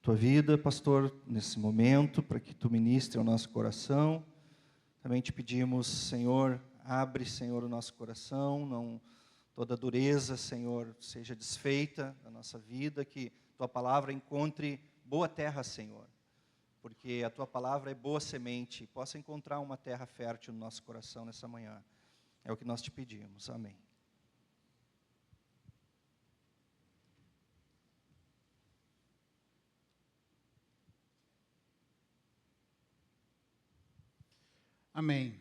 tua vida, pastor, nesse momento, para que tu ministre ao nosso coração. Também te pedimos, Senhor, abre, Senhor, o nosso coração, não toda dureza, Senhor, seja desfeita da nossa vida, que tua palavra encontre boa terra, Senhor, porque a tua palavra é boa semente, e possa encontrar uma terra fértil no nosso coração nessa manhã. É o que nós te pedimos. Amém. Amém.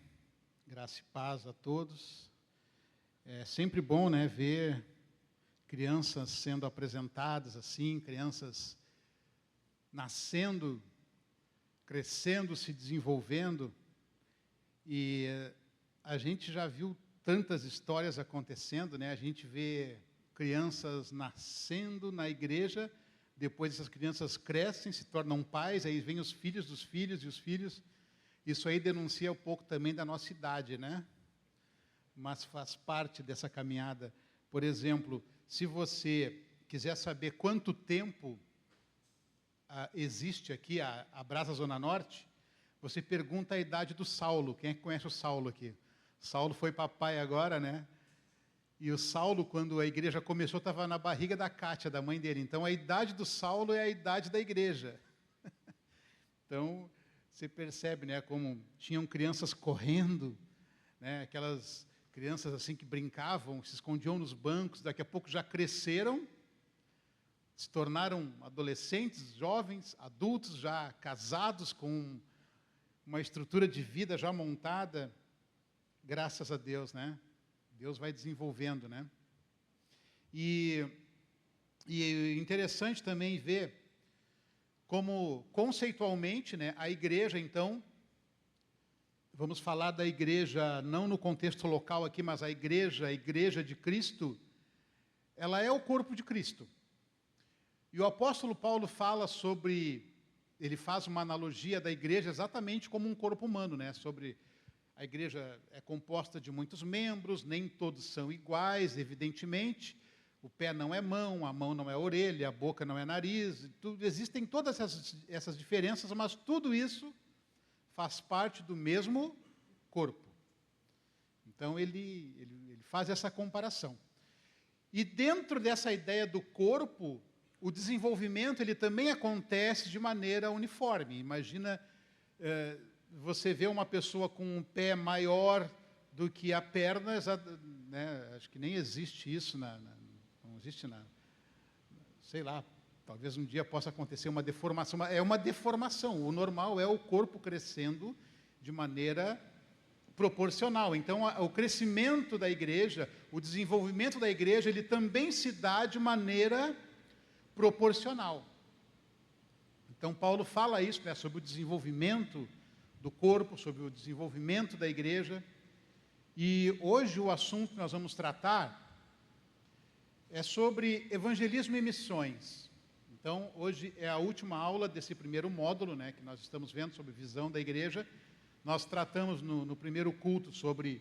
Graça e paz a todos. É sempre bom, né, ver crianças sendo apresentadas assim, crianças nascendo, crescendo, se desenvolvendo. E a gente já viu tantas histórias acontecendo, né? A gente vê crianças nascendo na igreja, depois essas crianças crescem, se tornam pais, aí vêm os filhos dos filhos e os filhos. Isso aí denuncia um pouco também da nossa idade, né? Mas faz parte dessa caminhada. Por exemplo, se você quiser saber quanto tempo existe aqui a Brasa Zona Norte, você pergunta a idade do Saulo. Quem é que conhece o Saulo aqui? Saulo foi papai agora, né? E o Saulo, quando a igreja começou, estava na barriga da Cátia, da mãe dele. Então, a idade do Saulo é a idade da igreja. Então, você percebe, né, como tinham crianças correndo, né, aquelas crianças assim que brincavam, se escondiam nos bancos, daqui a pouco já cresceram, se tornaram adolescentes, jovens, adultos, já casados, com uma estrutura de vida já montada, graças a Deus, né? Deus vai desenvolvendo, né? E interessante também ver como, conceitualmente, né, a igreja, então, vamos falar da igreja, não no contexto local aqui, mas a igreja de Cristo, ela é o corpo de Cristo. E o apóstolo Paulo fala sobre, ele faz uma analogia da igreja exatamente como um corpo humano, né? Sobre a igreja é composta de muitos membros, nem todos são iguais, evidentemente. O pé não é mão, a mão não é orelha, a boca não é nariz. Existem todas essas diferenças, mas tudo isso faz parte do mesmo corpo. Então, ele faz essa comparação. E dentro dessa ideia do corpo, o desenvolvimento ele também acontece de maneira uniforme. Imagina, você vê uma pessoa com um pé maior do que a perna, né? Acho que nem existe isso não existe nada. Sei lá, talvez um dia possa acontecer uma deformação. É uma deformação. O normal é o corpo crescendo de maneira proporcional. Então, o crescimento da igreja, o desenvolvimento da igreja, ele também se dá de maneira proporcional. Então, Paulo fala isso, né, sobre o desenvolvimento do corpo, sobre o desenvolvimento da igreja. E hoje o assunto que nós vamos tratar é sobre evangelismo e missões. Então, hoje é a última aula desse primeiro módulo, né, que nós estamos vendo sobre visão da igreja. Nós tratamos no primeiro culto sobre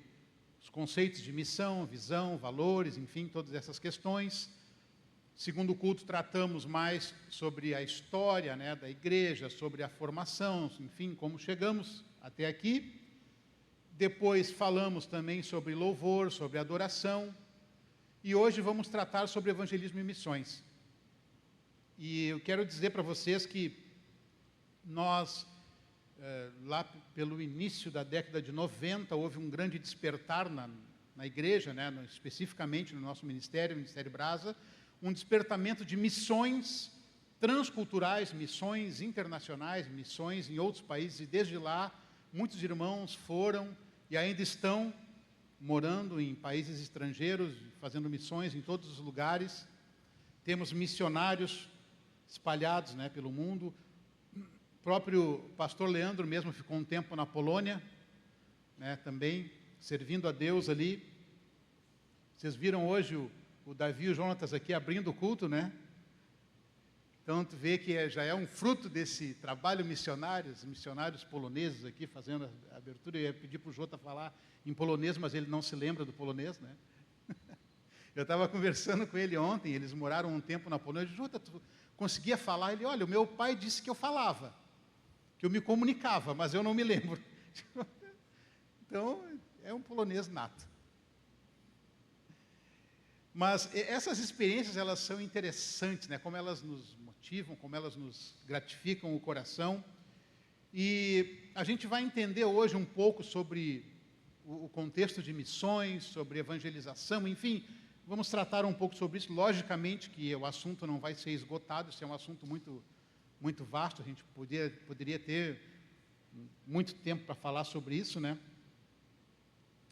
os conceitos de missão, visão, valores, enfim, todas essas questões. Segundo culto, tratamos mais sobre a história, né, da igreja, sobre a formação, enfim, como chegamos até aqui. Depois falamos também sobre louvor, sobre adoração. E hoje vamos tratar sobre evangelismo e missões. E eu quero dizer para vocês que nós, lá pelo início da década de 90, houve um grande despertar na igreja, né, especificamente no nosso ministério, o Ministério Brasa, um despertamento de missões transculturais, missões internacionais, missões em outros países. E desde lá, muitos irmãos foram e ainda estão morando em países estrangeiros, fazendo missões em todos os lugares. Temos missionários espalhados, né, pelo mundo. O próprio pastor Leandro mesmo ficou um tempo na Polônia, né, também, servindo a Deus ali. Vocês viram hoje o Davi e o Jonatas aqui abrindo o culto, né? Então, tu vê que já é um fruto desse trabalho missionário, os missionários poloneses aqui fazendo a abertura. Eu ia pedir para o Jota falar em polonês, mas ele não se lembra do polonês, né? Eu estava conversando com ele ontem, eles moraram um tempo na Polônia. Eu disse, Jota, conseguia falar, ele, olha, o meu pai disse que eu falava, que eu me comunicava, mas eu não me lembro. Então, é um polonês nato. Mas essas experiências, elas são interessantes, né? Como elas nos motivam, como elas nos gratificam o coração. E a gente vai entender hoje um pouco sobre o contexto de missões, sobre evangelização, enfim, vamos tratar um pouco sobre isso. Logicamente que o assunto não vai ser esgotado, isso é um assunto muito, muito vasto, a gente poderia ter muito tempo para falar sobre isso, né?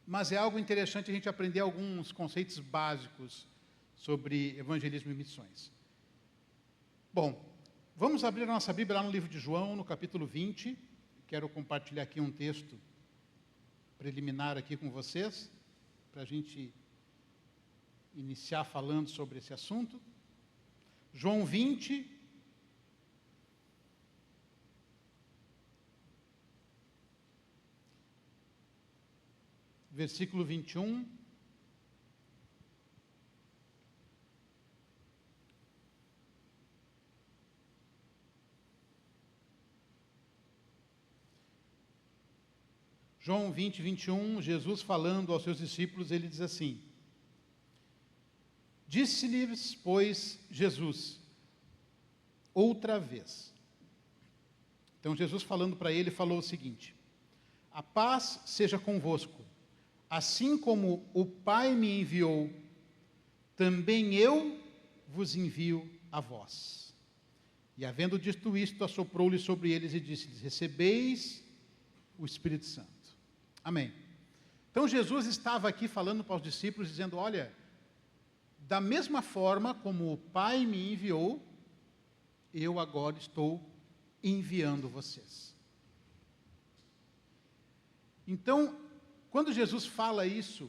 Mas é algo interessante a gente aprender alguns conceitos básicos sobre evangelismo e missões. Bom, vamos abrir a nossa Bíblia lá no livro de João, no capítulo 20. Quero compartilhar aqui um texto preliminar aqui com vocês, para a gente iniciar falando sobre esse assunto. João 20, versículo 21. João 20, 21, Jesus falando aos seus discípulos, ele diz assim: disse-lhes, pois, Jesus, outra vez. Então, Jesus falando para ele, falou o seguinte: a paz seja convosco. Assim como o Pai me enviou, também eu vos envio a vós. E havendo dito isto, assoprou-lhe sobre eles e disse-lhes: recebeis o Espírito Santo. Amém. Então Jesus estava aqui falando para os discípulos, dizendo: olha, da mesma forma como o Pai me enviou, eu agora estou enviando vocês. Então, quando Jesus fala isso,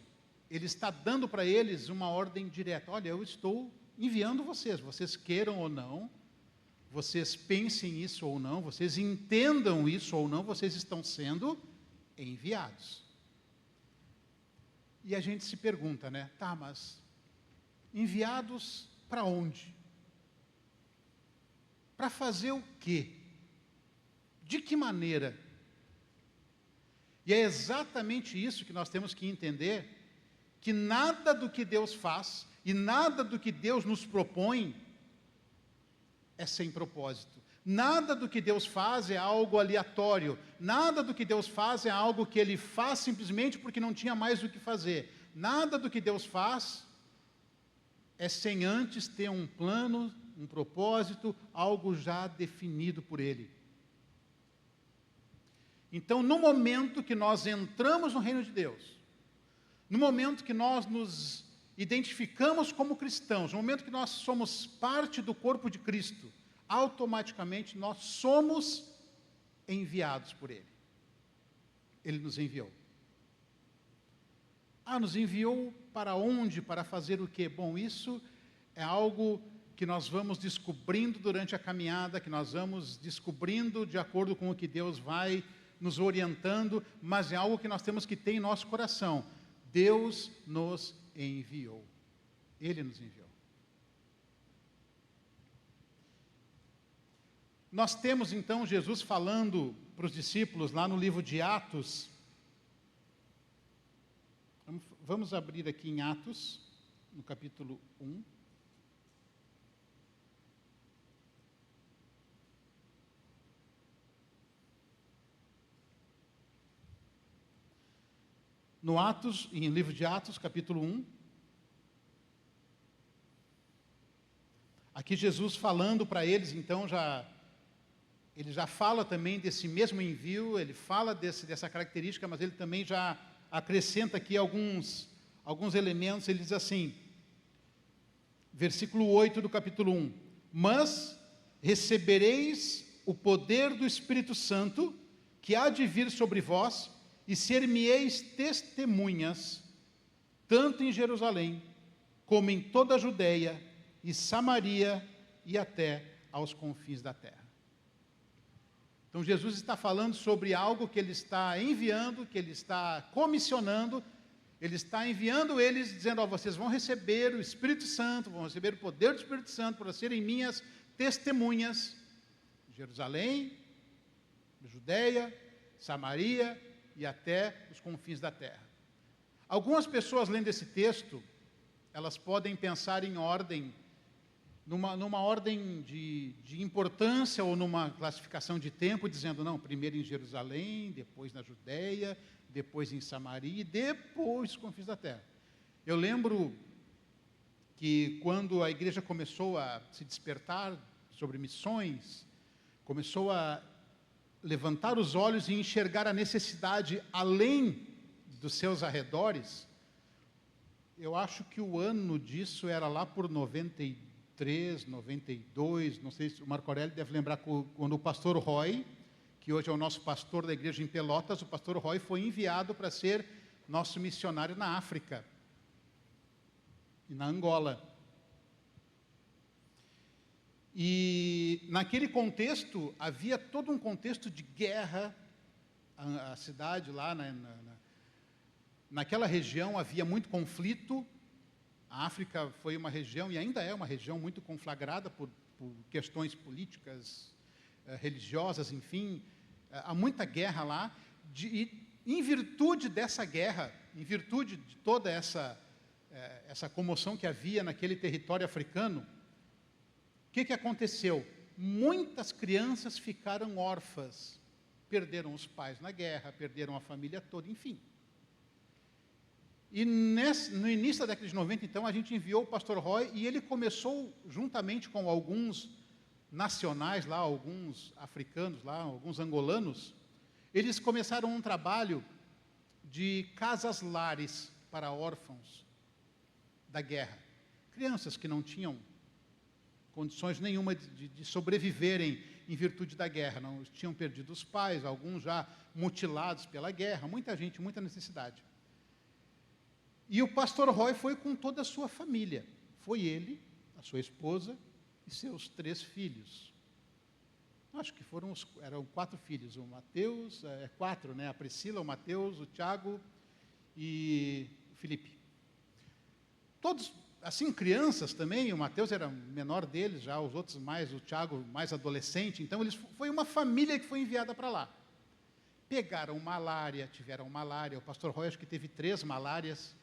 ele está dando para eles uma ordem direta: olha, eu estou enviando vocês, vocês queiram ou não, vocês pensem isso ou não, vocês entendam isso ou não, vocês estão sendo enviados. E a gente se pergunta, né? Tá, mas enviados para onde? Para fazer o quê? De que maneira? E é exatamente isso que nós temos que entender, que nada do que Deus faz e nada do que Deus nos propõe é sem propósito. Nada do que Deus faz é algo aleatório. Nada do que Deus faz é algo que Ele faz simplesmente porque não tinha mais o que fazer. Nada do que Deus faz é sem antes ter um plano, um propósito, algo já definido por Ele. Então, no momento que nós entramos no reino de Deus, no momento que nós nos identificamos como cristãos, no momento que nós somos parte do corpo de Cristo, automaticamente nós somos enviados por Ele. Ele nos enviou. Nos enviou para onde? Para fazer o quê? Bom, isso é algo que nós vamos descobrindo durante a caminhada, que nós vamos descobrindo de acordo com o que Deus vai nos orientando, mas é algo que nós temos que ter em nosso coração. Deus nos enviou. Ele nos enviou. Nós temos então Jesus falando para os discípulos lá no livro de Atos. Vamos abrir aqui em Atos, no capítulo 1. No Atos, em livro de Atos, capítulo 1. Aqui Jesus falando para eles, então, ele já fala também desse mesmo envio, ele fala dessa característica, mas ele também já acrescenta aqui alguns elementos. Ele diz assim, versículo 8 do capítulo 1: mas recebereis o poder do Espírito Santo, que há de vir sobre vós, e ser-me-eis testemunhas, tanto em Jerusalém, como em toda a Judeia e Samaria, e até aos confins da terra. Então Jesus está falando sobre algo que Ele está enviando, que Ele está comissionando. Ele está enviando eles, dizendo: vocês vão receber o Espírito Santo, vão receber o poder do Espírito Santo para serem minhas testemunhas, Jerusalém, Judeia, Samaria e até os confins da terra. Algumas pessoas lendo esse texto, elas podem pensar em ordem, numa ordem de importância ou numa classificação de tempo, dizendo, não, primeiro em Jerusalém, depois na Judeia, depois em Samaria e depois os confins da terra. Eu lembro que quando a igreja começou a se despertar sobre missões, começou a levantar os olhos e enxergar a necessidade além dos seus arredores, eu acho que o ano disso era lá por 93, 92, não sei se o Marco Aurélio deve lembrar quando o pastor Roy, que hoje é o nosso pastor da igreja em Pelotas, o pastor Roy foi enviado para ser nosso missionário na África e na Angola. E naquele contexto, havia todo um contexto de guerra, a cidade lá, naquela região havia muito conflito, a África foi uma região, e ainda é uma região muito conflagrada por questões políticas, religiosas, enfim, há muita guerra lá, e em virtude dessa guerra, em virtude de toda essa comoção que havia naquele território africano, o que aconteceu? Muitas crianças ficaram órfãs, perderam os pais na guerra, perderam a família toda, enfim. E no início da década de 90, então, a gente enviou o pastor Roy e ele começou, juntamente com alguns nacionais lá, alguns africanos lá, alguns angolanos, eles começaram um trabalho de casas-lares para órfãos da guerra. Crianças que não tinham condições nenhuma de sobreviverem em virtude da guerra, não tinham perdido os pais, alguns já mutilados pela guerra, muita gente, muita necessidade. E o pastor Roy foi com toda a sua família, foi ele, a sua esposa e seus 3 filhos. Acho que eram 4 filhos, o Mateus, 4, né? A Priscila, o Mateus, o Tiago e o Felipe. Todos, assim, crianças também, o Mateus era o menor deles, já os outros mais, o Tiago mais adolescente, então foi uma família que foi enviada para lá. Pegaram malária, tiveram malária, o pastor Roy acho que teve 3 malárias,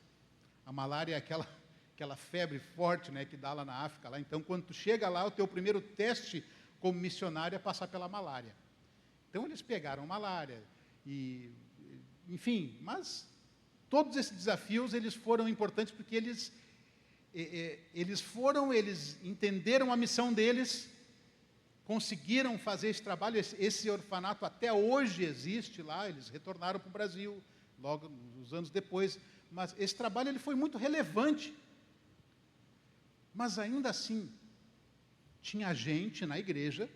a malária é aquela febre forte, né, que dá lá na África, lá. Então quando tu chega lá, o teu primeiro teste como missionário é passar pela malária. Então eles pegaram malária, e, enfim, mas todos esses desafios, eles foram importantes porque eles entenderam a missão deles, conseguiram fazer esse trabalho, esse orfanato até hoje existe lá, eles retornaram para o Brasil, logo uns anos depois, mas esse trabalho ele foi muito relevante. Mas ainda assim, tinha gente na igreja,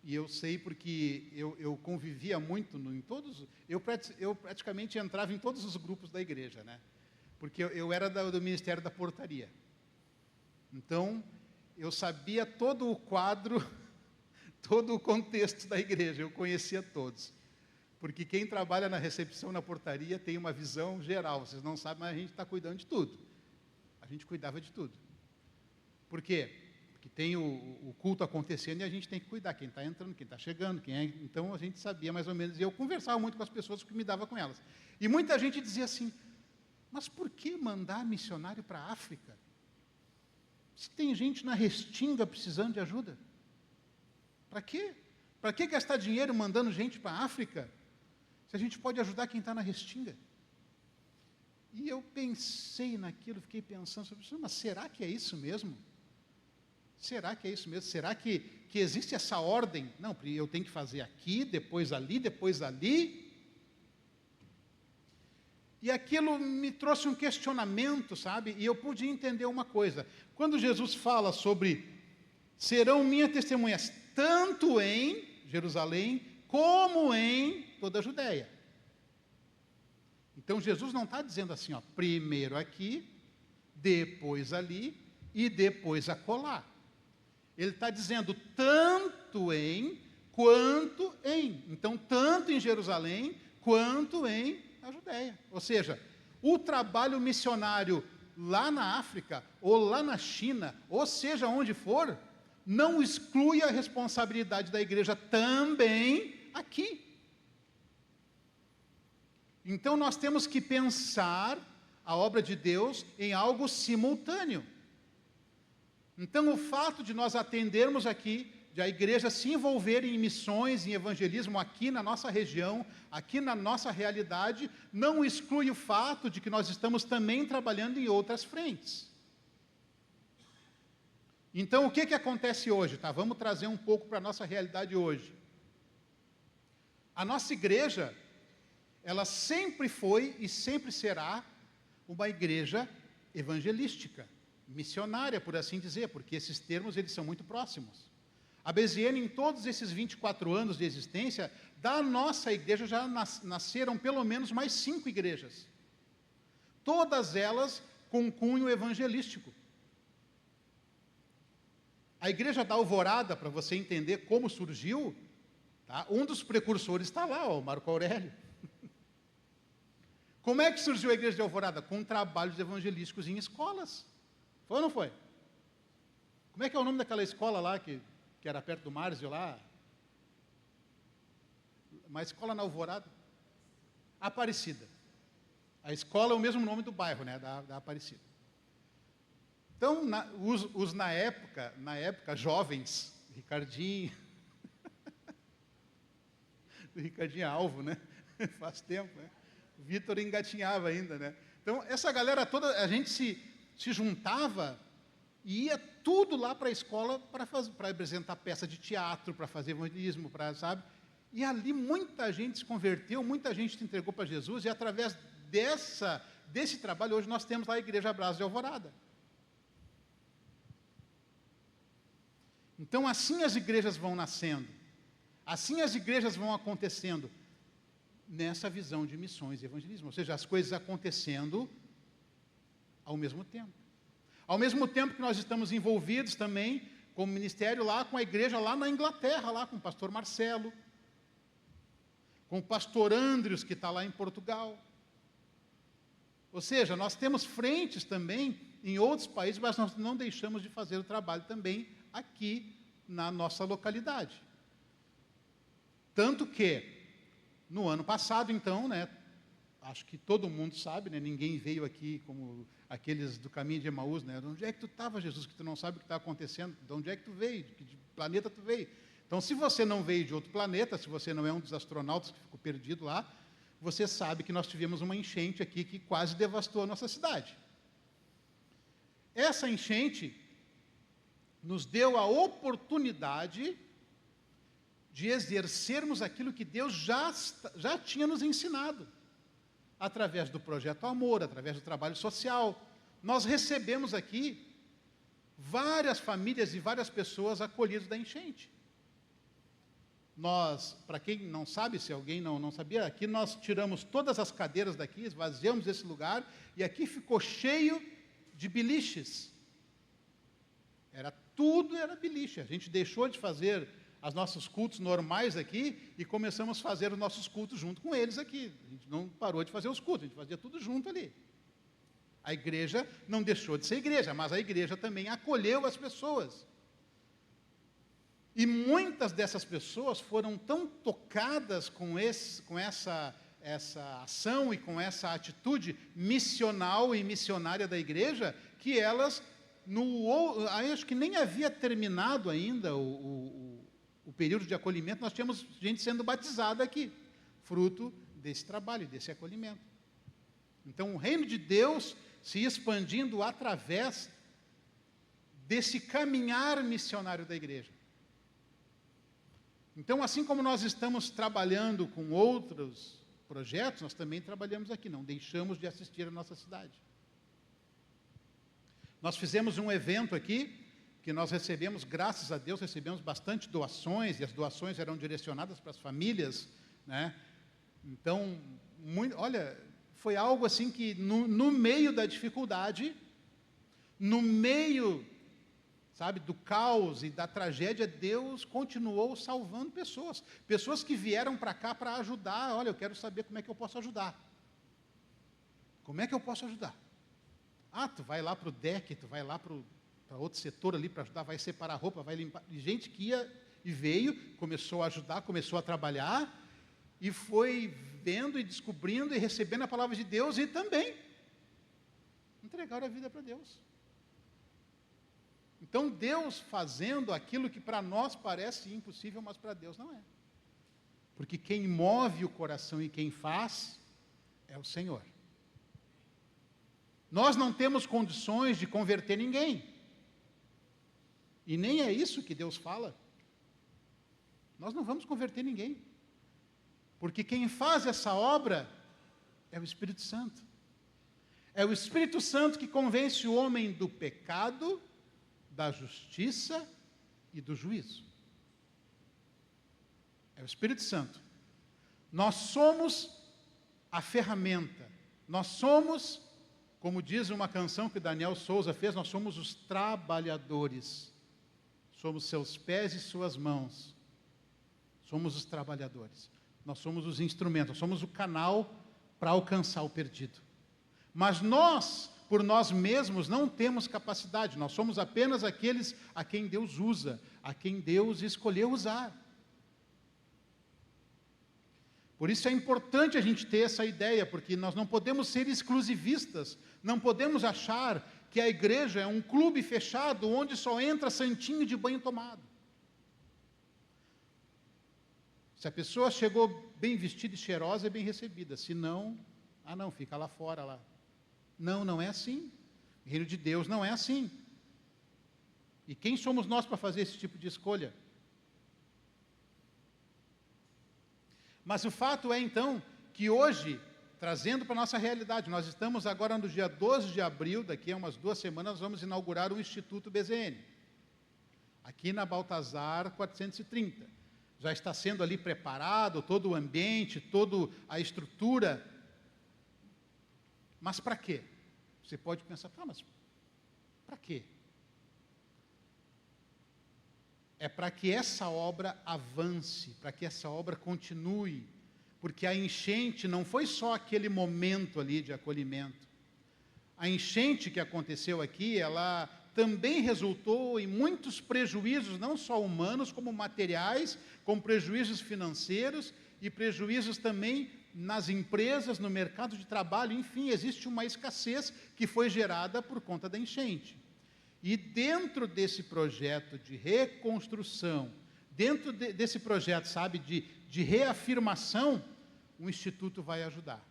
e eu sei porque eu convivia muito em todos, eu praticamente entrava em todos os grupos da igreja, né? Porque eu era do Ministério da Portaria. Então, eu sabia todo o quadro, todo o contexto da igreja, eu conhecia todos. Porque quem trabalha na recepção, na portaria, tem uma visão geral. Vocês não sabem, mas a gente está cuidando de tudo. A gente cuidava de tudo. Por quê? Porque tem o culto acontecendo e a gente tem que cuidar. Quem está entrando, quem está chegando, quem é... Então, a gente sabia mais ou menos. E eu conversava muito com as pessoas que me dava com elas. E muita gente dizia assim, mas por que mandar missionário para a África? Se tem gente na Restinga precisando de ajuda. Para quê? Para que gastar dinheiro mandando gente para a África? Se a gente pode ajudar quem está na Restinga. E eu pensei naquilo, fiquei pensando sobre isso, mas será que é isso mesmo? Será que é isso mesmo? Será que existe essa ordem? Não, eu tenho que fazer aqui, depois ali, depois ali. E aquilo me trouxe um questionamento, sabe? E eu pude entender uma coisa. Quando Jesus fala sobre serão minhas testemunhas, tanto em Jerusalém, como em toda a Judéia. Então, Jesus não está dizendo assim, ó, primeiro aqui, depois ali e depois acolá. Ele está dizendo tanto em, quanto em. Então, tanto em Jerusalém, quanto em a Judéia. Ou seja, o trabalho missionário lá na África, ou lá na China, ou seja onde for, não exclui a responsabilidade da igreja também aqui. Então nós temos que pensar a obra de Deus em algo simultâneo. Então o fato de nós atendermos aqui, de a igreja se envolver em missões, em evangelismo aqui na nossa região, aqui na nossa realidade, não exclui o fato de que nós estamos também trabalhando em outras frentes. Então o que acontece hoje? Tá? Vamos trazer um pouco para a nossa realidade hoje. A nossa igreja, ela sempre foi e sempre será uma igreja evangelística, missionária, por assim dizer, porque esses termos eles são muito próximos. A BZN, em todos esses 24 anos de existência, da nossa igreja já nasceram pelo menos mais 5 igrejas. Todas elas com cunho evangelístico. A igreja da Alvorada, para você entender como surgiu, tá? Um dos precursores está lá, o Marco Aurélio. Como é que surgiu a igreja de Alvorada? Com trabalhos evangelísticos em escolas. Foi ou não foi? Como é que é o nome daquela escola lá que era perto do Márzio lá? Uma escola na Alvorada? Aparecida. A escola é o mesmo nome do bairro, né? Da Aparecida. Então, os na época, jovens, Ricardinho, do Ricardinho Alvo, né? Faz tempo, né? Vitor engatinhava ainda, né? Então, essa galera toda, a gente se juntava e ia tudo lá para a escola para apresentar peça de teatro, para fazer evangelismo, sabe? E ali muita gente se converteu, muita gente se entregou para Jesus, e através desse trabalho, hoje nós temos lá a Igreja Brás de Alvorada. Então, assim as igrejas vão nascendo, assim as igrejas vão acontecendo, nessa visão de missões e evangelismo, ou seja, as coisas acontecendo ao mesmo tempo. Ao mesmo tempo que nós estamos envolvidos também, como ministério lá, com a igreja lá na Inglaterra, lá com o pastor Marcelo, com o pastor Andrews, que está lá em Portugal. Ou seja, nós temos frentes também em outros países, mas nós não deixamos de fazer o trabalho também aqui na nossa localidade. Tanto que, no ano passado, então, né, acho que todo mundo sabe, né, ninguém veio aqui como aqueles do caminho de Emaús, né, de onde é que tu estava, Jesus, que tu não sabe o que está acontecendo, de onde é que tu veio, de que planeta tu veio. Então, se você não veio de outro planeta, se você não é um dos astronautas que ficou perdido lá, você sabe que nós tivemos uma enchente aqui que quase devastou a nossa cidade. Essa enchente nos deu a oportunidade de exercermos aquilo que Deus já tinha nos ensinado, através do Projeto Amor, através do trabalho social. Nós recebemos aqui várias famílias e várias pessoas acolhidas da enchente. Nós, para quem não sabe, se alguém não sabia, aqui nós tiramos todas as cadeiras daqui, esvaziamos esse lugar, e aqui ficou cheio de biliches. Tudo era beliche. A gente deixou de fazer os nossos cultos normais aqui e começamos a fazer os nossos cultos junto com eles aqui. A gente não parou de fazer os cultos, a gente fazia tudo junto ali. A igreja não deixou de ser igreja, mas a igreja também acolheu as pessoas. E muitas dessas pessoas foram tão tocadas com essa ação e com essa atitude missional e missionária da igreja, que elas, acho que nem havia terminado ainda o período de acolhimento, nós tínhamos gente sendo batizada aqui, fruto desse trabalho, desse acolhimento. Então, o reino de Deus se expandindo através desse caminhar missionário da igreja. Então, assim como nós estamos trabalhando com outros projetos, nós também trabalhamos aqui, não deixamos de assistir a nossa cidade. Nós fizemos um evento aqui, que nós recebemos, graças a Deus, recebemos bastante doações, e as doações eram direcionadas para as famílias, né? Então, olha, foi algo assim que no meio da dificuldade, no meio, sabe, do caos e da tragédia, Deus continuou salvando pessoas. Pessoas que vieram para cá para ajudar. Olha, eu quero saber como é que eu posso ajudar. Como é que eu posso ajudar? Ah, tu vai lá para o DEC, tu vai lá para para outro setor ali para ajudar, vai separar a roupa, vai limpar. E gente que ia e veio, começou a ajudar, começou a trabalhar, e foi vendo e descobrindo e recebendo a palavra de Deus, e também entregaram a vida para Deus. Então, Deus fazendo aquilo que para nós parece impossível, mas para Deus não é. Porque quem move o coração e quem faz é o Senhor. Nós não temos condições de converter ninguém. E nem é isso que Deus fala. Nós não vamos converter ninguém. Porque quem faz essa obra é o Espírito Santo. É o Espírito Santo que convence o homem do pecado, da justiça e do juízo. É o Espírito Santo. Nós somos a ferramenta. Nós somos, como diz uma canção que Daniel Souza fez, nós somos os trabalhadores. Somos seus pés e suas mãos. Somos os trabalhadores. Nós somos os instrumentos, nós somos o canal para alcançar o perdido. Mas nós, por nós mesmos, não temos capacidade. Nós somos apenas aqueles a quem Deus usa, a quem Deus escolheu usar. Por isso é importante a gente ter essa ideia, porque nós não podemos ser exclusivistas, não podemos achar que a igreja é um clube fechado onde só entra santinho de banho tomado. Se a pessoa chegou bem vestida e cheirosa, é bem recebida. Se não, não, fica lá fora lá. Não, não é assim. O reino de Deus não é assim. E quem somos nós para fazer esse tipo de escolha? Mas o fato é, então, que hoje, trazendo para a nossa realidade, nós estamos agora no dia 12 de abril, daqui a umas 2 semanas, nós vamos inaugurar o Instituto BZN, aqui na Baltazar 430. Já está sendo ali preparado todo o ambiente, toda a estrutura. Mas para quê? Você pode pensar, mas para quê? É para que essa obra avance, para que essa obra continue, porque a enchente não foi só aquele momento ali de acolhimento. A enchente que aconteceu aqui, ela também resultou em muitos prejuízos, não só humanos, como materiais, como prejuízos financeiros e prejuízos também nas empresas, no mercado de trabalho, enfim, existe uma escassez que foi gerada por conta da enchente. E dentro desse projeto de reconstrução, dentro desse projeto, de reafirmação, o Instituto vai ajudar.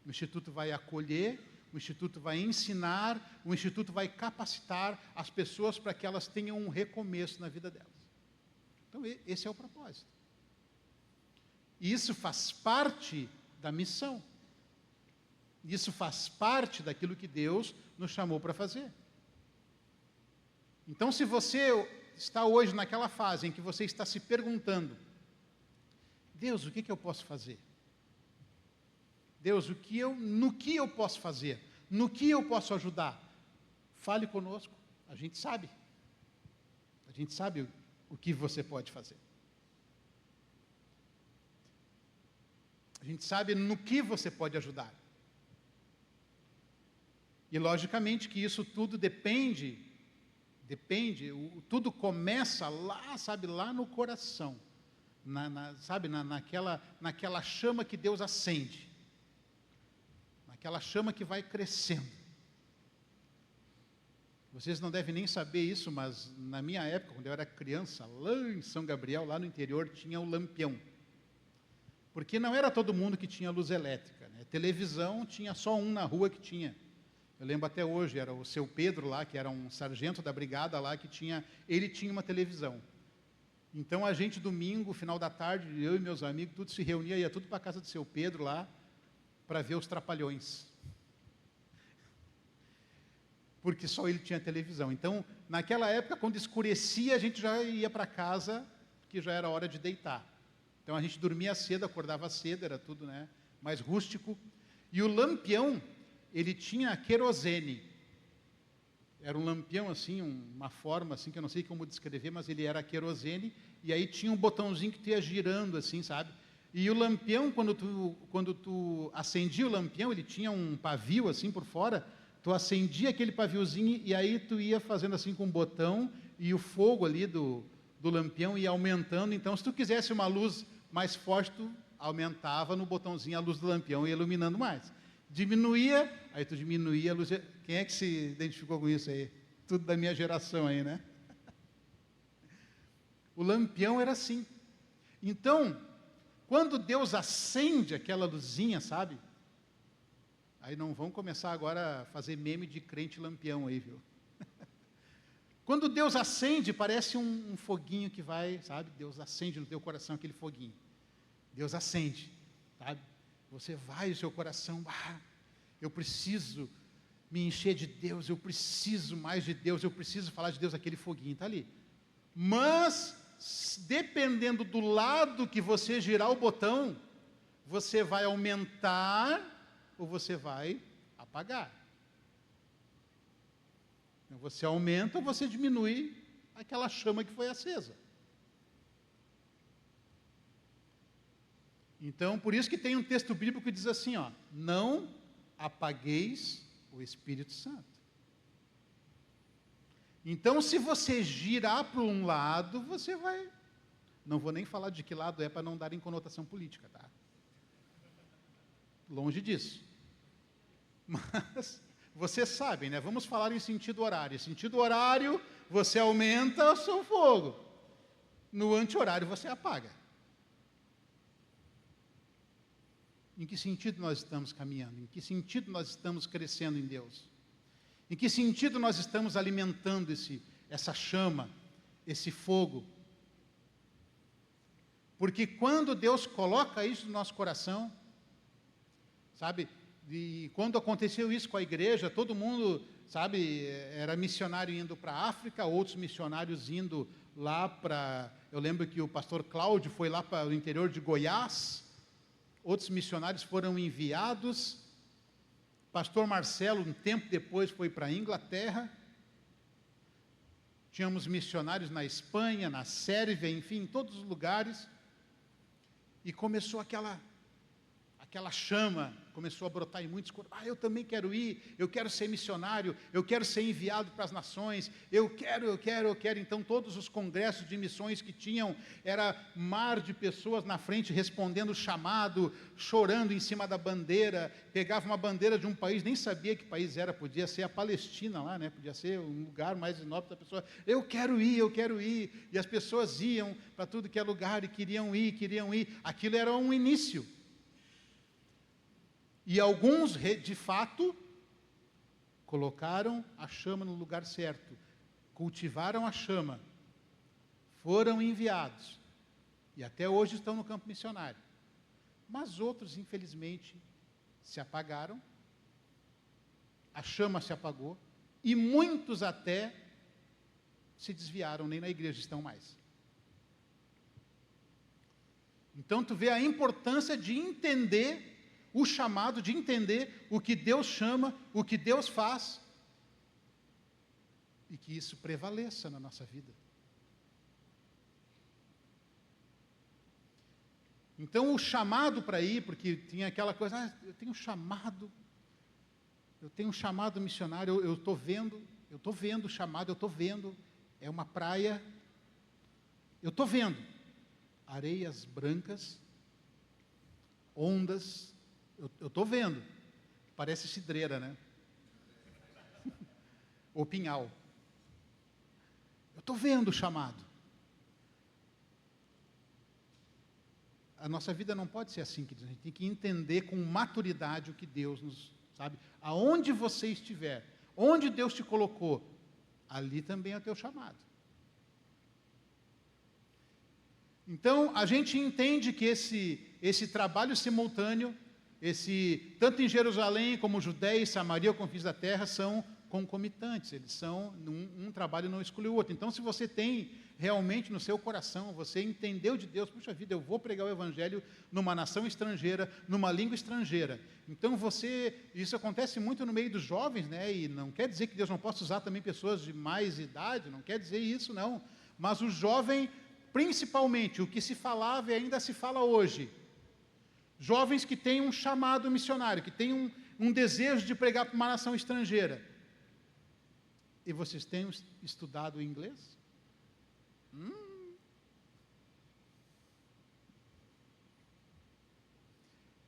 O Instituto vai acolher, o Instituto vai ensinar, o Instituto vai capacitar as pessoas para que elas tenham um recomeço na vida delas. Então, esse é o propósito. E isso faz parte da missão. Isso faz parte daquilo que Deus nos chamou para fazer. Então, se você está hoje naquela fase em que você está se perguntando, Deus, o que eu posso fazer? Deus, no que eu posso fazer? No que eu posso ajudar? Fale conosco, a gente sabe. A gente sabe o que você pode fazer. A gente sabe no que você pode ajudar. E, logicamente, que isso tudo depende, tudo começa lá, lá no coração. Naquela chama que Deus acende. Aquela chama que vai crescendo. Vocês não devem nem saber isso, mas na minha época, quando eu era criança, lá em São Gabriel, lá no interior, tinha o lampião. Porque não era todo mundo que tinha luz elétrica, né? Televisão tinha só um na rua que tinha. Eu lembro até hoje, era o seu Pedro lá, que era um sargento da brigada lá, ele tinha uma televisão. Então a gente, domingo, final da tarde, eu e meus amigos, tudo se reunia, ia tudo para a casa do seu Pedro lá, para ver os Trapalhões. Porque só ele tinha televisão. Então, naquela época, quando escurecia, a gente já ia para casa, que já era hora de deitar. Então, a gente dormia cedo, acordava cedo, era tudo, né, mais rústico. E o lampião, ele tinha querosene. Era um lampião, assim, uma forma, assim, que eu não sei como descrever, mas ele era querosene, e aí tinha um botãozinho que tu ia girando, assim, sabe? E o lampião, quando tu acendia o lampião, ele tinha um pavio assim por fora, tu acendia aquele paviozinho e aí tu ia fazendo assim com o botão e o fogo ali do lampião ia aumentando. Então, se tu quisesse uma luz mais forte, tu aumentava no botãozinho a luz do lampião e iluminando mais. Diminuía, aí tu diminuía a luz. Quem é que se identificou com isso aí? Tudo da minha geração aí, né? O lampião era assim. Então, quando Deus acende aquela luzinha, sabe? Aí não vão começar agora a fazer meme de crente lampião aí, viu? Quando Deus acende, parece um foguinho que vai, sabe? Deus acende no teu coração aquele foguinho. Deus acende, sabe? Você vai, o seu coração, eu preciso me encher de Deus, eu preciso mais de Deus, eu preciso falar de Deus, aquele foguinho está ali. Mas, dependendo do lado que você girar o botão, você vai aumentar ou você vai apagar. Você aumenta ou você diminui aquela chama que foi acesa. Então, por isso que tem um texto bíblico que diz assim, ó, não apagueis o Espírito Santo. Então, se você girar para um lado, você vai... Não vou nem falar de que lado é para não dar em conotação política, tá? Longe disso. Mas, vocês sabem, né? Vamos falar em sentido horário. Em sentido horário, você aumenta o seu fogo. No anti-horário, você apaga. Em que sentido nós estamos caminhando? Em que sentido nós estamos crescendo em Deus? Em que sentido nós estamos alimentando essa chama, esse fogo? Porque quando Deus coloca isso no nosso coração, sabe, e quando aconteceu isso com a igreja, todo mundo, sabe, era missionário indo para a África, outros missionários indo lá para... Eu lembro que o pastor Cláudio foi lá para o interior de Goiás, outros missionários foram enviados, pastor Marcelo, um tempo depois, foi para a Inglaterra, tínhamos missionários na Espanha, na Sérvia, enfim, em todos os lugares, e começou aquela chama, começou a brotar em muitos corações. Eu também quero ir, eu quero ser missionário, eu quero ser enviado para as nações, eu quero. Então, todos os congressos de missões que tinham, era mar de pessoas na frente, respondendo o chamado, chorando em cima da bandeira, pegava uma bandeira de um país, nem sabia que país era, podia ser a Palestina lá, né? Podia ser um lugar mais nobre da pessoa, eu quero ir, e as pessoas iam para tudo que é lugar, e queriam ir, aquilo era um início. E alguns, de fato, colocaram a chama no lugar certo, cultivaram a chama, foram enviados, e até hoje estão no campo missionário. Mas outros, infelizmente, se apagaram, a chama se apagou, e muitos até se desviaram, nem na igreja estão mais. Então, tu vê a importância de entender o chamado, de entender o que Deus chama, o que Deus faz, e que isso prevaleça na nossa vida. Então, o chamado para ir, porque tinha aquela coisa, eu tenho um chamado missionário, eu estou vendo o chamado, é uma praia, eu estou vendo areias brancas, ondas, eu estou vendo, parece cidreira, né? Ou pinhal. Eu estou vendo o chamado. A nossa vida não pode ser assim, queridos. A gente tem que entender com maturidade o que Deus nos, sabe? Aonde você estiver, onde Deus te colocou, ali também é o teu chamado. Então, a gente entende que esse trabalho simultâneo, tanto em Jerusalém como Judéia e Samaria, confins da terra, são concomitantes, eles são, um trabalho não exclui o outro. Então, se você tem realmente no seu coração, você entendeu de Deus, puxa vida, eu vou pregar o Evangelho numa nação estrangeira, numa língua estrangeira. Então, isso acontece muito no meio dos jovens, né? E não quer dizer que Deus não possa usar também pessoas de mais idade, não quer dizer isso, não. Mas o jovem, principalmente, o que se falava e ainda se fala hoje, jovens que têm um chamado missionário, que têm um desejo de pregar para uma nação estrangeira. E vocês têm estudado inglês?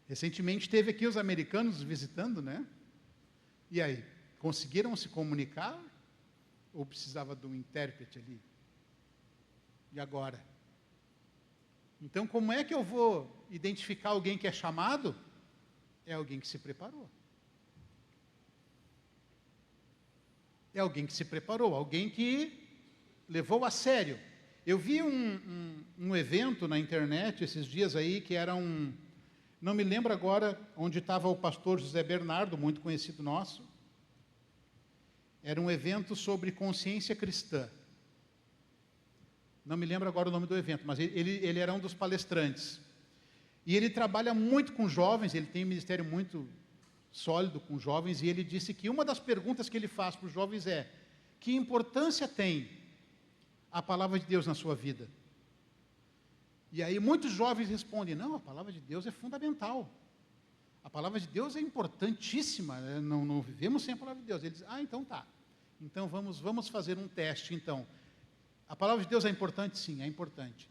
Recentemente teve aqui os americanos visitando, né? E aí, conseguiram se comunicar? Ou precisava de um intérprete ali? E agora? Então, como é que eu vou identificar alguém que é chamado? É alguém que se preparou. É alguém que se preparou, alguém que levou a sério. Eu vi um evento na internet esses dias aí, que era não me lembro agora onde estava o pastor José Bernardo, muito conhecido nosso. Era um evento sobre consciência cristã. Não me lembro agora o nome do evento, mas ele era um dos palestrantes. E ele trabalha muito com jovens, ele tem um ministério muito sólido com jovens, e ele disse que uma das perguntas que ele faz para os jovens é: que importância tem a palavra de Deus na sua vida? E aí muitos jovens respondem: não, a palavra de Deus é fundamental. A palavra de Deus é importantíssima, não vivemos sem a palavra de Deus. Ele diz: então tá. Então vamos fazer um teste, então. A palavra de Deus é importante? Sim, é importante.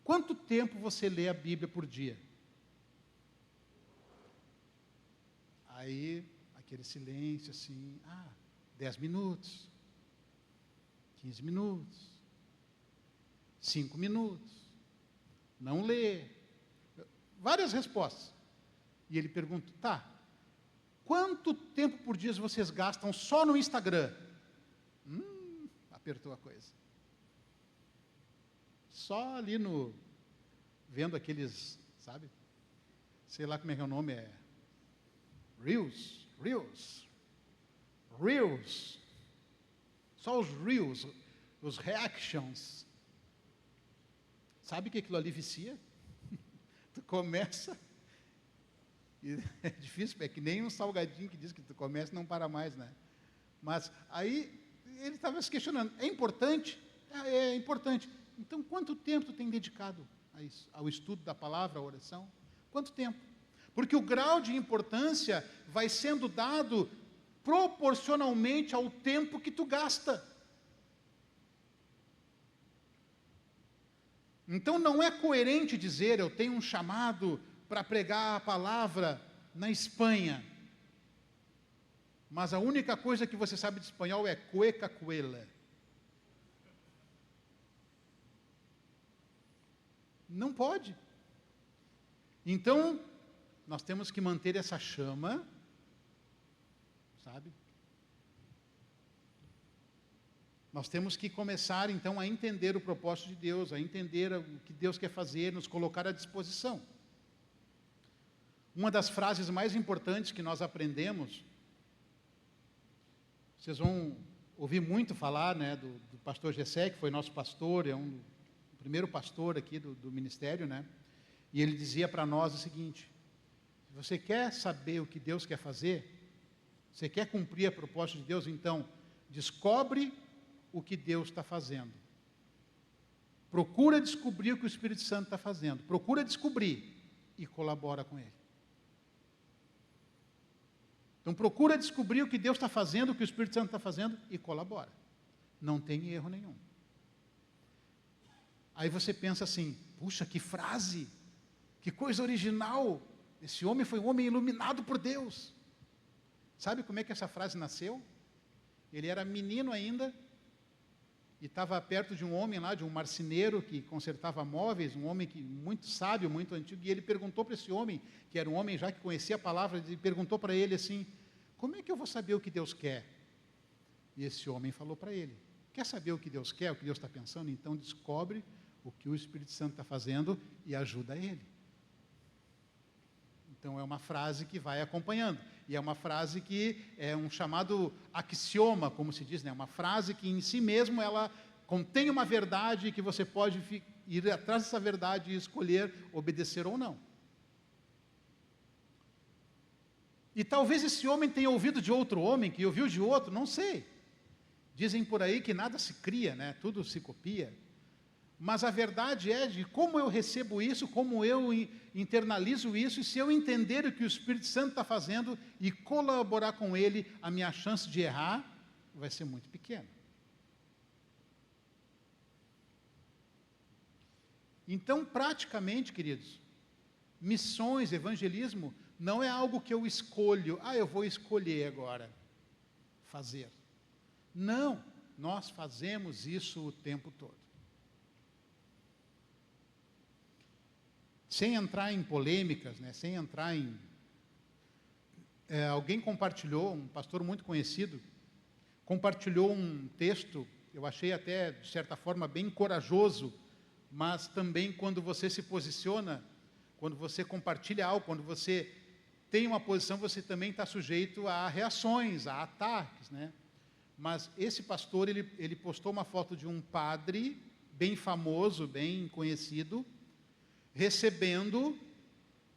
Quanto tempo você lê a Bíblia por dia? Aí, aquele silêncio assim, 10 minutos, 15 minutos, 5 minutos, não lê. Várias respostas. E ele pergunta: tá, quanto tempo por dia vocês gastam só no Instagram? Apertou a coisa. Só ali vendo aqueles, sabe? Sei lá como é que é o nome, Reels. Só os Reels, os reactions. Sabe que aquilo ali vicia? Tu começa, e é difícil, é que nem um salgadinho que diz que tu começa e não para mais, né? Mas aí ele estava se questionando: é importante? É importante. Então, quanto tempo tu tem dedicado a isso, ao estudo da palavra, à oração? Quanto tempo? Porque o grau de importância vai sendo dado proporcionalmente ao tempo que tu gasta. Então, não é coerente dizer: eu tenho um chamado para pregar a palavra na Espanha, mas a única coisa que você sabe de espanhol é cueca cuela. Não pode. Então, nós temos que manter essa chama, sabe? Nós temos que começar, então, a entender o propósito de Deus, a entender o que Deus quer fazer, nos colocar à disposição. Uma das frases mais importantes que nós aprendemos, vocês vão ouvir muito falar, né, do pastor Gessé, que foi nosso pastor, é o primeiro pastor aqui do ministério, né? E ele dizia para nós o seguinte: se você quer saber o que Deus quer fazer, você quer cumprir a proposta de Deus, então descobre o que Deus está fazendo. Procura descobrir o que o Espírito Santo está fazendo. Procura descobrir e colabora com Ele. Então procura descobrir o que Deus está fazendo, o que o Espírito Santo está fazendo e colabora. Não tem erro nenhum. Aí você pensa assim: puxa, que frase, que coisa original. Esse homem foi um homem iluminado por Deus. Sabe como é que essa frase nasceu? Ele era menino ainda e estava perto de um homem lá, de um marceneiro que consertava móveis, um homem muito sábio, muito antigo, e ele perguntou para esse homem, que era um homem já que conhecia a palavra, e perguntou para ele assim: como é que eu vou saber o que Deus quer? E esse homem falou para ele: quer saber o que Deus quer, o que Deus está pensando? Então descobre o que o Espírito Santo está fazendo e ajuda ele. Então é uma frase que vai acompanhando. E é uma frase que é um chamado axioma, como se diz, né? Uma frase que em si mesmo ela contém uma verdade que você pode ir atrás dessa verdade e escolher obedecer ou não. E talvez esse homem tenha ouvido de outro homem, que ouviu de outro, não sei. Dizem por aí que nada se cria, né? Tudo se copia. Mas a verdade é de como eu recebo isso, como eu internalizo isso, e se eu entender o que o Espírito Santo está fazendo e colaborar com ele, a minha chance de errar vai ser muito pequena. Então, praticamente, queridos, missões, evangelismo, não é algo que eu escolho, eu vou escolher agora fazer. Não, nós fazemos isso o tempo todo. Sem entrar em polêmicas, né, sem entrar em... alguém compartilhou, um pastor muito conhecido, compartilhou um texto, eu achei até, de certa forma, bem corajoso, mas também quando você se posiciona, quando você compartilha algo, quando você tem uma posição, você também está sujeito a reações, a ataques, né? Mas esse pastor, ele postou uma foto de um padre, bem famoso, bem conhecido, recebendo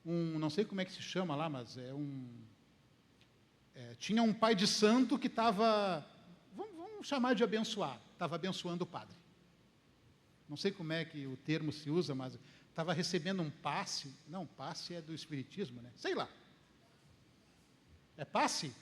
não sei como é que se chama lá, mas tinha um pai de santo que estava, vamos chamar de abençoar, estava abençoando o padre. Não sei como é que o termo se usa, mas estava recebendo um passe. Não, passe é do espiritismo, né? Sei lá. É passe?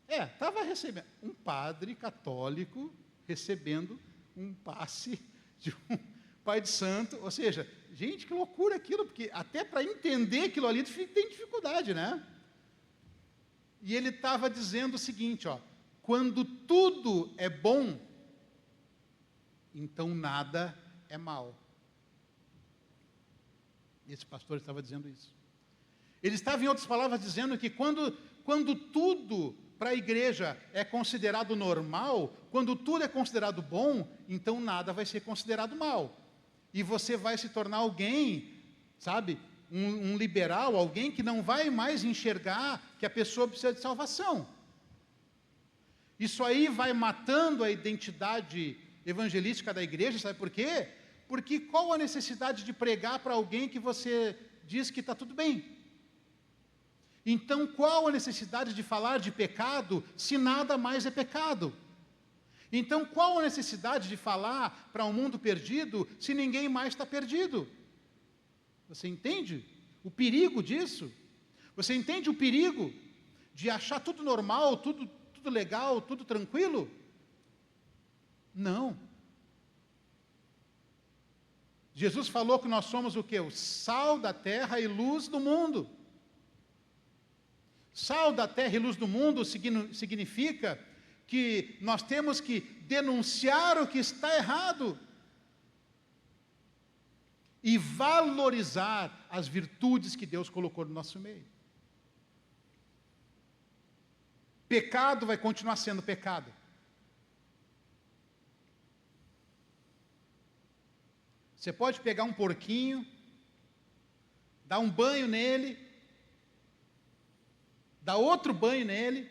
Estava recebendo. Um padre católico recebendo um passe de um pai de santo. Ou seja, gente, que loucura aquilo, porque até para entender aquilo ali tem dificuldade, né? E ele estava dizendo o seguinte, quando tudo é bom, então nada é mal. Esse pastor estava dizendo isso. Ele estava, em outras palavras, dizendo que quando tudo para a igreja é considerado normal, quando tudo é considerado bom, então nada vai ser considerado mal. E você vai se tornar alguém, sabe, um liberal, alguém que não vai mais enxergar que a pessoa precisa de salvação. Isso aí vai matando a identidade evangelística da igreja, sabe por quê? Porque qual a necessidade de pregar para alguém que você diz que está tudo bem? Então, qual a necessidade de falar de pecado, se nada mais é pecado? Então, qual a necessidade de falar para um mundo perdido, se ninguém mais está perdido? Você entende o perigo disso? Você entende o perigo de achar tudo normal, tudo legal, tudo tranquilo? Não. Jesus falou que nós somos o quê? O sal da terra e luz do mundo. Sal da terra e luz do mundo significa que nós temos que denunciar o que está errado e valorizar as virtudes que Deus colocou no nosso meio. Pecado vai continuar sendo pecado. Você pode pegar um porquinho, dar um banho nele, dar outro banho nele,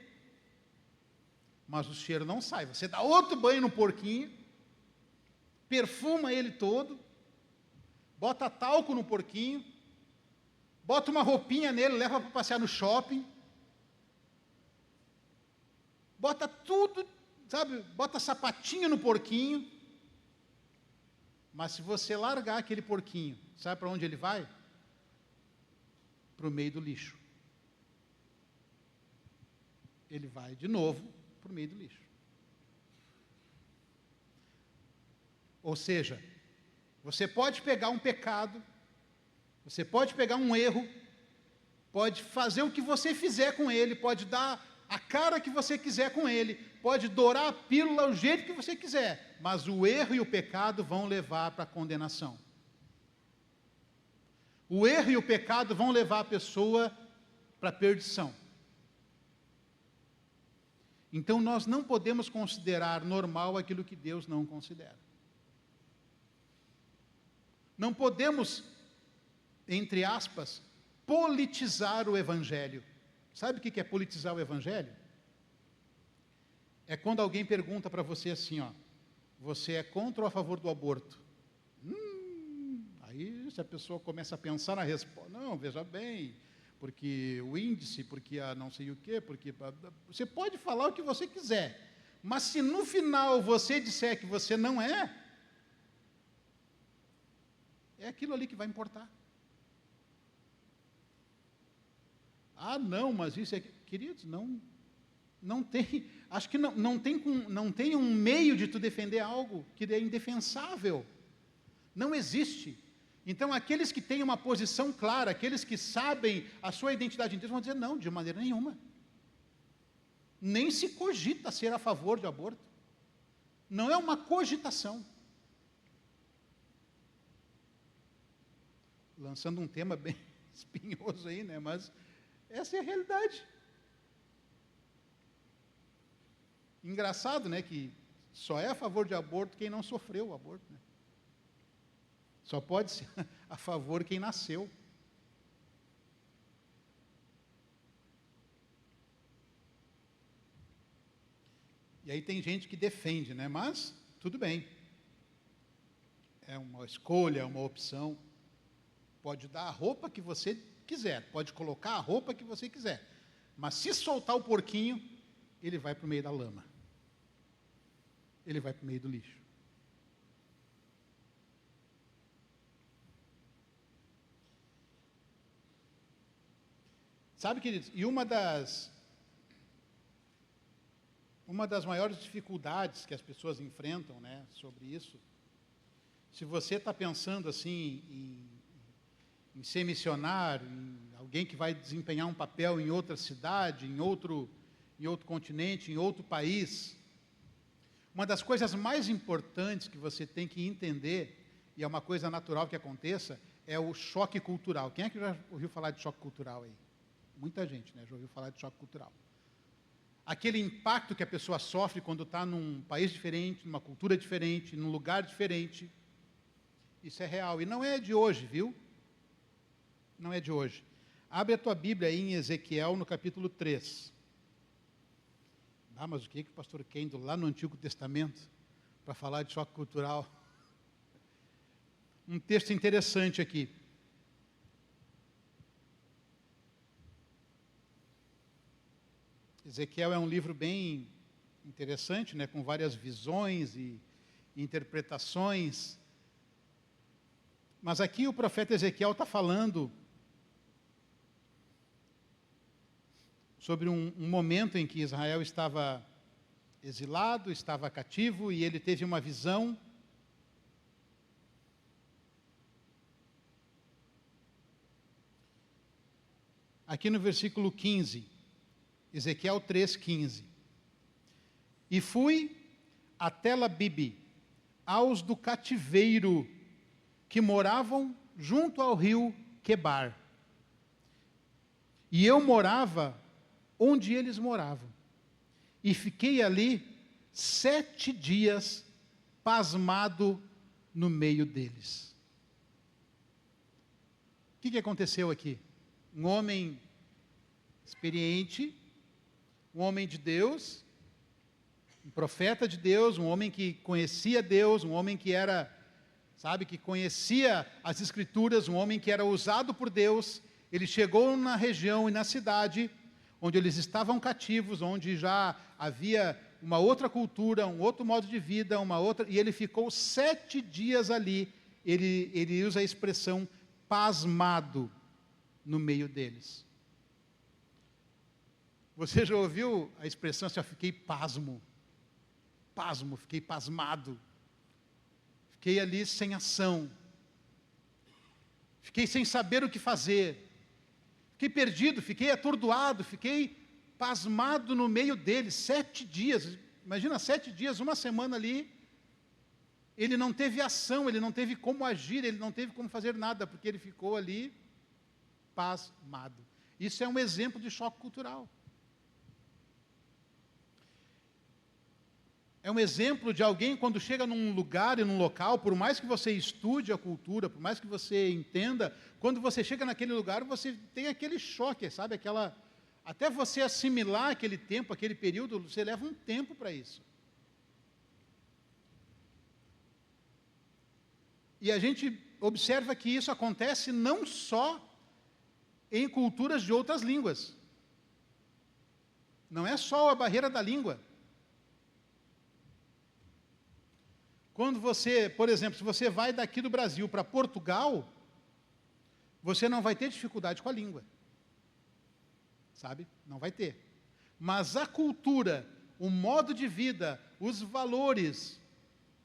mas o cheiro não sai. Você dá outro banho no porquinho, perfuma ele todo, bota talco no porquinho, bota uma roupinha nele, leva para passear no shopping, bota tudo, sabe, bota sapatinho no porquinho, mas se você largar aquele porquinho, sabe para onde ele vai? Para o meio do lixo. Ele vai de novo para o meio do lixo. Ou seja, você pode pegar um pecado, você pode pegar um erro, pode fazer o que você fizer com ele, pode dar a cara que você quiser com ele, pode dourar a pílula do jeito que você quiser, mas o erro e o pecado vão levar para a condenação. O erro e o pecado vão levar a pessoa para a perdição. Então nós não podemos considerar normal aquilo que Deus não considera. Não podemos, entre aspas, politizar o Evangelho. Sabe o que é politizar o Evangelho? É quando alguém pergunta para você assim, você é contra ou a favor do aborto? Aí se a pessoa começa a pensar na resposta, não, veja bem, porque o índice, porque a não sei o quê, porque... Você pode falar o que você quiser, mas se no final você disser que você não é, aquilo ali que vai importar. Ah, não, mas isso é... Queridos, não tem... Acho que não tem um meio de tu defender algo que é indefensável. Não existe. Então, aqueles que têm uma posição clara, aqueles que sabem a sua identidade inteira, vão dizer, não, de maneira nenhuma. Nem se cogita ser a favor de aborto. Não é uma cogitação. Lançando um tema bem espinhoso aí, né? Mas essa é a realidade. Engraçado, né? Que só é a favor de aborto quem não sofreu o aborto, né? Só pode ser a favor quem nasceu. E aí tem gente que defende, né? Mas tudo bem. É uma escolha, é uma opção. Pode dar a roupa que você quiser, pode colocar a roupa que você quiser. Mas se soltar o porquinho, ele vai para o meio da lama. Ele vai para o meio do lixo. Sabe, queridos, e uma das maiores dificuldades que as pessoas enfrentam, né, sobre isso, se você está pensando assim em ser missionário, em alguém que vai desempenhar um papel em outra cidade, em outro continente, em outro país, uma das coisas mais importantes que você tem que entender, e é uma coisa natural que aconteça, é o choque cultural. Quem é que já ouviu falar de choque cultural aí? Muita gente, né, já ouviu falar de choque cultural. Aquele impacto que a pessoa sofre quando está num país diferente, numa cultura diferente, num lugar diferente, isso é real. E não é de hoje, viu? Não é de hoje. Abre a tua Bíblia aí em Ezequiel, no capítulo 3. Ah, mas o que o pastor quer indo lá no Antigo Testamento para falar de choque cultural? Um texto interessante aqui. Ezequiel é um livro bem interessante, né, com várias visões e interpretações. Mas aqui o profeta Ezequiel está falando sobre um momento em que Israel estava exilado, estava cativo, e ele teve uma visão. Aqui no versículo 15, Ezequiel 3,15. E fui a Tel-Abibe, aos do cativeiro, que moravam junto ao rio Quebar. E eu morava onde eles moravam. E fiquei ali 7 dias, pasmado no meio deles. O que aconteceu aqui? Um homem experiente, um homem de Deus, um profeta de Deus, um homem que conhecia Deus, um homem que era, que conhecia as Escrituras, um homem que era usado por Deus. Ele chegou na região e na cidade onde eles estavam cativos, onde já havia uma outra cultura, um outro modo de vida, e ele ficou 7 dias ali. Ele usa a expressão pasmado no meio deles. Você já ouviu a expressão assim, eu fiquei pasmo, fiquei pasmado, fiquei ali sem ação, fiquei sem saber o que fazer, fiquei perdido, fiquei atordoado, fiquei pasmado no meio deles, 7 dias, imagina 7 dias, uma semana ali, ele não teve ação, ele não teve como agir, ele não teve como fazer nada, porque ele ficou ali pasmado. Isso é um exemplo de choque cultural. É um exemplo de alguém quando chega num lugar e num local, por mais que você estude a cultura, por mais que você entenda, quando você chega naquele lugar, você tem aquele choque, até você assimilar aquele tempo, aquele período, você leva um tempo para isso. E a gente observa que isso acontece não só em culturas de outras línguas. Não é só a barreira da língua. Quando você, por exemplo, se você vai daqui do Brasil para Portugal, você não vai ter dificuldade com a língua. Sabe? Não vai ter. Mas a cultura, o modo de vida, os valores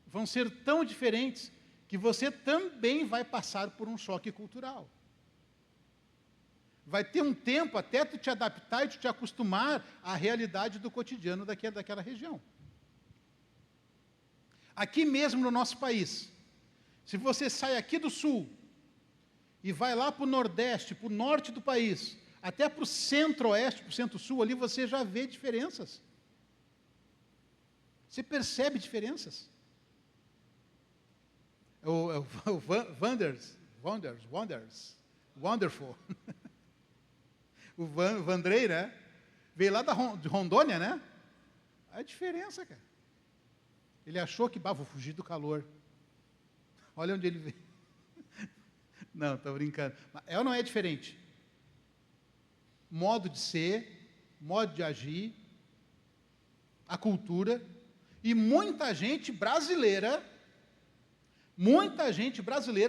vão ser tão diferentes que você também vai passar por um choque cultural. Vai ter um tempo até tu te adaptar e tu te acostumar à realidade do cotidiano daquela região. Aqui mesmo no nosso país, se você sai aqui do sul e vai lá para o nordeste, para o norte do país, até para o centro-oeste, para o centro-sul, ali você já vê diferenças. Você percebe diferenças. O Wonderful. O Vandrei, né? Veio lá de Rondônia, né? A diferença, cara. Ele achou que, vou fugir do calor. Olha onde ele veio. Não, estou brincando. É ou não é diferente? Modo de ser, modo de agir, a cultura, e muita gente brasileira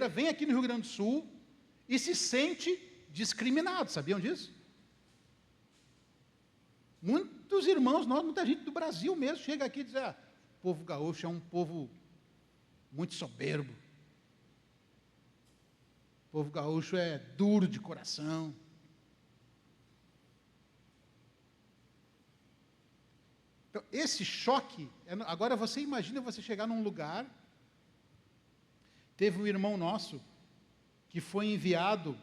vem aqui no Rio Grande do Sul e se sente discriminado, sabiam disso? Muitos irmãos, muita gente do Brasil mesmo, chega aqui e diz, o povo gaúcho é um povo muito soberbo, o povo gaúcho é duro de coração. Então, esse choque, agora você imagina você chegar num lugar, teve um irmão nosso que foi enviado,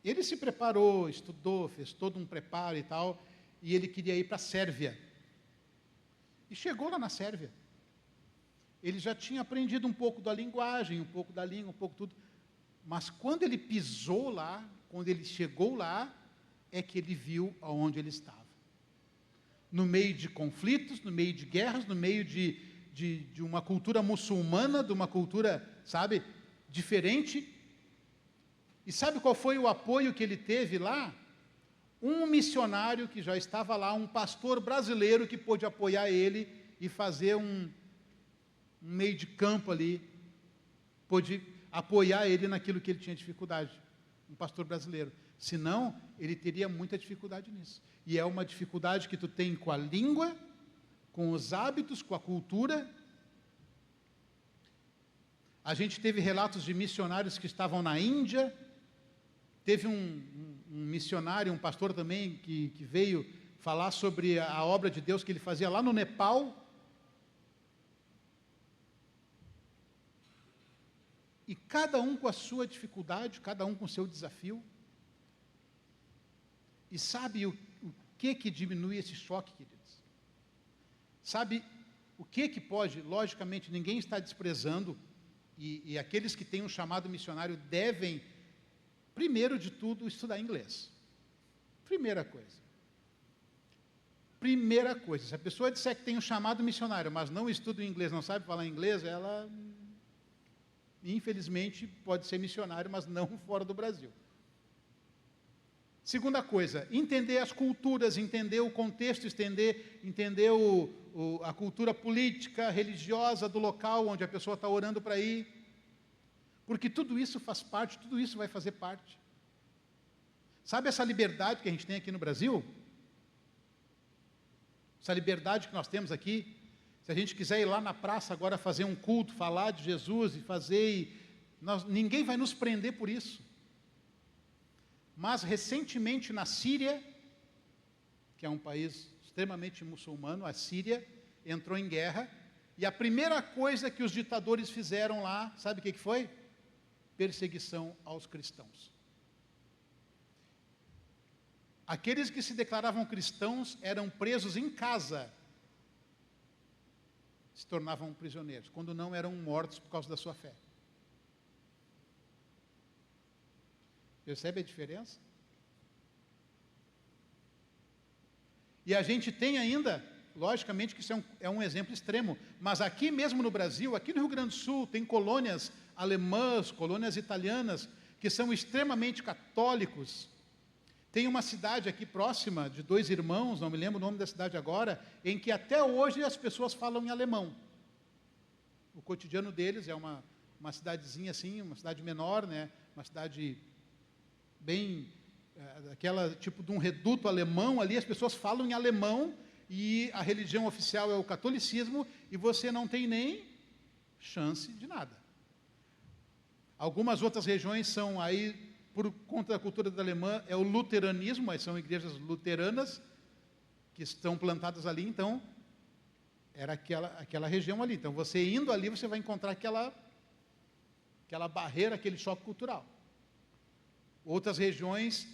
ele se preparou, estudou, fez todo um preparo e tal, e ele queria ir para a Sérvia. E chegou lá na Sérvia. Ele já tinha aprendido um pouco da linguagem, um pouco da língua, um pouco tudo, mas quando ele pisou lá, quando ele chegou lá, é que ele viu aonde ele estava. No meio de conflitos, no meio de guerras, no meio de uma cultura muçulmana, de uma cultura, sabe, diferente. E sabe qual foi o apoio que ele teve lá? Um missionário que já estava lá, um pastor brasileiro que pôde apoiar ele e fazer um meio de campo ali, pôde apoiar ele naquilo que ele tinha dificuldade. Um pastor brasileiro. Senão, ele teria muita dificuldade nisso. E é uma dificuldade que tu tem com a língua, com os hábitos, com a cultura. A gente teve relatos de missionários que estavam na Índia. Teve um missionário, um pastor também, que veio falar sobre a obra de Deus que ele fazia lá no Nepal. E cada um com a sua dificuldade, cada um com o seu desafio. E sabe o que diminui esse choque, queridos? Sabe o que pode, logicamente, ninguém está desprezando, e aqueles que têm um chamado missionário devem, primeiro de tudo, estudar inglês. Primeira coisa. Se a pessoa disser que tem um chamado missionário, mas não estuda inglês, não sabe falar inglês, ela, infelizmente, pode ser missionário, mas não fora do Brasil. Segunda coisa, entender as culturas, entender o contexto, entender a cultura política, religiosa do local onde a pessoa está orando para ir. Porque tudo isso faz parte, tudo isso vai fazer parte. Sabe essa liberdade que a gente tem aqui no Brasil? Essa liberdade que nós temos aqui, se a gente quiser ir lá na praça agora fazer um culto, falar de Jesus e ninguém vai nos prender por isso. Mas, recentemente, na Síria, que é um país extremamente muçulmano, a Síria entrou em guerra, e a primeira coisa que os ditadores fizeram lá, sabe o que foi? Perseguição aos cristãos. Aqueles que se declaravam cristãos eram presos em casa, se tornavam prisioneiros, quando não eram mortos por causa da sua fé. Percebe a diferença? E a gente tem ainda, logicamente que isso é um exemplo extremo, mas aqui mesmo no Brasil, aqui no Rio Grande do Sul, tem colônias alemãs, colônias italianas, que são extremamente católicos. Tem uma cidade aqui próxima, de 2 irmãos, não me lembro o nome da cidade agora, em que até hoje as pessoas falam em alemão. O cotidiano deles é uma cidadezinha assim, uma cidade menor, né? Uma cidade bem, aquela tipo de um reduto alemão ali, as pessoas falam em alemão e a religião oficial é o catolicismo e você não tem nem chance de nada. Algumas outras regiões são aí, por conta da cultura da alemã, é o luteranismo, mas são igrejas luteranas que estão plantadas ali, então era aquela região ali. Então você indo ali, você vai encontrar aquela barreira, aquele choque cultural. Outras regiões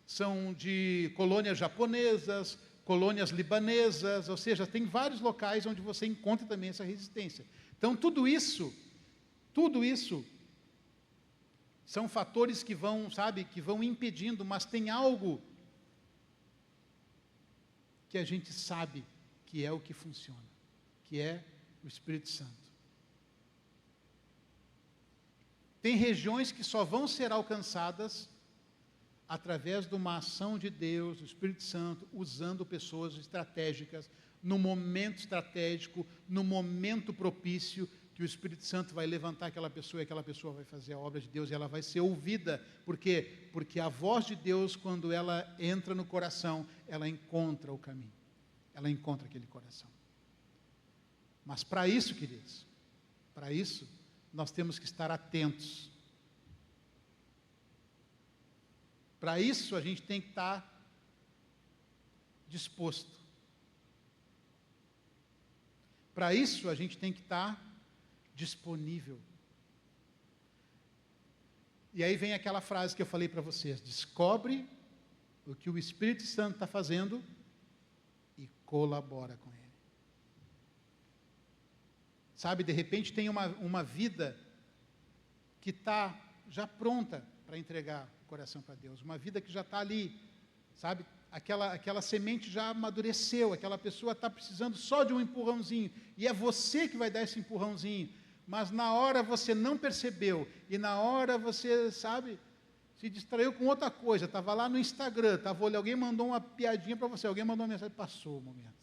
são de colônias japonesas, colônias libanesas, ou seja, tem vários locais onde você encontra também essa resistência. Então tudo isso são fatores que vão, que vão impedindo, mas tem algo que a gente sabe que é o que funciona, que é o Espírito Santo. Tem regiões que só vão ser alcançadas através de uma ação de Deus, do Espírito Santo, usando pessoas estratégicas, no momento estratégico, no momento propício, que o Espírito Santo vai levantar aquela pessoa e aquela pessoa vai fazer a obra de Deus e ela vai ser ouvida. Por quê? Porque a voz de Deus, quando ela entra no coração, ela encontra o caminho. Ela encontra aquele coração. Mas para isso, queridos, para isso, nós temos que estar atentos. Para isso, a gente tem que estar disposto. Para isso, a gente tem que estar disponível. E aí vem aquela frase que eu falei para vocês: descobre o que o Espírito Santo está fazendo e colabora com ele. Sabe, de repente tem uma vida que está já pronta para entregar o coração para Deus, uma vida que já está ali, sabe, aquela semente já amadureceu, aquela pessoa está precisando só de um empurrãozinho, e é você que vai dar esse empurrãozinho, mas na hora você não percebeu, e na hora você, sabe, se distraiu com outra coisa, estava lá no Instagram, alguém mandou uma piadinha para você, alguém mandou uma mensagem, passou o momento.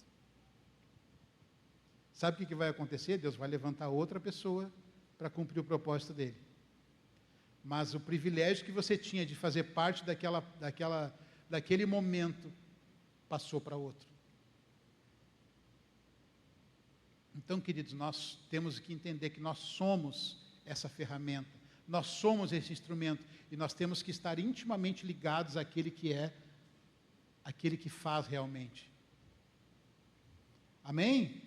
Sabe o que vai acontecer? Deus vai levantar outra pessoa para cumprir o propósito dele. Mas o privilégio que você tinha de fazer parte daquele momento passou para outro. Então, queridos, nós temos que entender que nós somos essa ferramenta, nós somos esse instrumento, e nós temos que estar intimamente ligados àquele que é, aquele que faz realmente. Amém?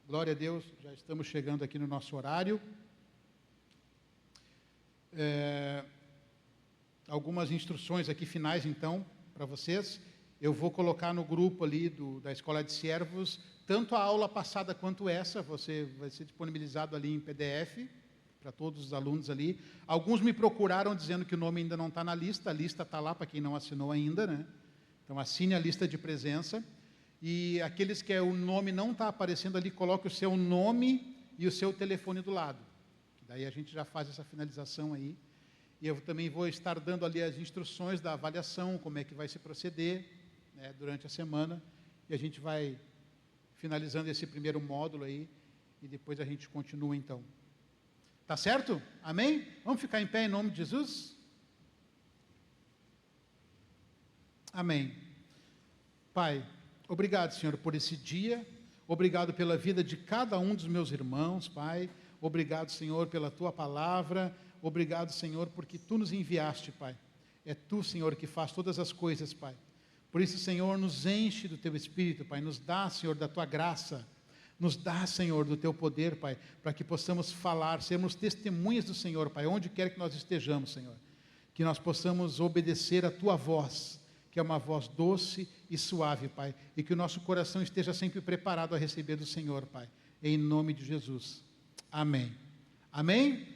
Glória a Deus, já estamos chegando aqui no nosso horário. Algumas instruções aqui finais, então, para vocês. Eu vou colocar no grupo ali da Escola de Servos, tanto a aula passada quanto essa, vai ser disponibilizado ali em PDF, para todos os alunos ali. Alguns me procuraram dizendo que o nome ainda não está na lista, a lista está lá para quem não assinou ainda, né? Então assine a lista de presença. E aqueles que o nome não está aparecendo ali, coloque o seu nome e o seu telefone do lado. Daí a gente já faz essa finalização aí. E eu também vou estar dando ali as instruções da avaliação, como é que vai se proceder, né, durante a semana. E a gente vai finalizando esse primeiro módulo aí, e depois a gente continua então. Tá certo? Amém? Vamos ficar em pé em nome de Jesus? Amém. Pai, obrigado, Senhor, por esse dia. Obrigado pela vida de cada um dos meus irmãos, Pai. Obrigado, Senhor, pela Tua palavra. Obrigado, Senhor, porque Tu nos enviaste, Pai. É Tu, Senhor, que faz todas as coisas, Pai. Por isso, Senhor, nos enche do Teu Espírito, Pai. Nos dá, Senhor, da Tua graça. Nos dá, Senhor, do Teu poder, Pai, para que possamos falar, sermos testemunhas do Senhor, Pai, onde quer que nós estejamos, Senhor. Que nós possamos obedecer a Tua voz, que é uma voz doce e suave, Pai. E que o nosso coração esteja sempre preparado a receber do Senhor, Pai. Em nome de Jesus. Amém. Amém?